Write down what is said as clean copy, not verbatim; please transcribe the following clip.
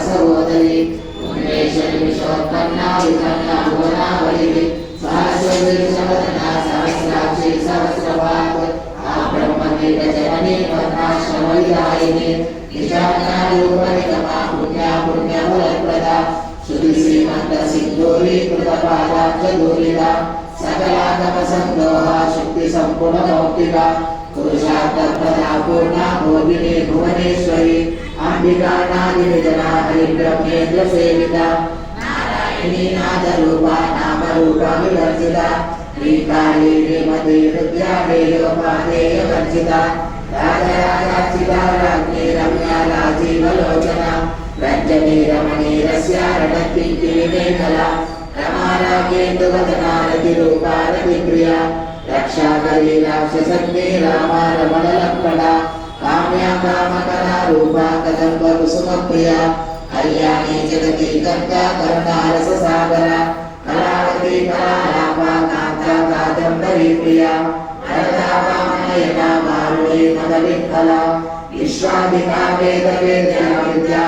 सहोदरी उन्मेषणि विशोत्पन्ना विपन्ना भुवनावली सहस्रवती सहस्रवदना सहस्राक्षी सहस्रवाक् ब्रह्मदेवजननी पद्माश्रमविदायिनी निजाज्ञारूपनिगमा पुण्या पुण्यफलप्रदा श्रुतिश्रीमन्तसिद्धूरी कृतपादाब्जदूरिता सकलागमसन्दोहा शक्तिसम्पूर्णमौक्तिका पुरुषार्थप्रदा पूर्णा भोगिनी भुवनेश्वरी अंबिकानादिविजना हरिब्रह्मेन्द्रसेविता नारायणी नादरूपा नामरूपा विवर्जिता श्रीकाली श्रीमती हृद्यादेयोपादेयवर्जिता राजराजार्चिता राज्ञी रम्या राजीवलोचना रञ्जनी रमणीरस्या रणकिङ्किणीमेखला रमारागेन्दुवदना रतिरूपा रतिप्रिया रक्षाकरी राक्षसग्नी रामा रमणलक्ष्मणा काम्या कामकला रूपा कदम्बकुसुमप्रिया कल्याणी जगती कर्ता करुणारससागरा कलावती कलालापा कान्ता कादम्बरी प्रिया वरदा वामनयना मारुणी मदविठ्ठला विश्वाधिका वेदवेद्या विद्या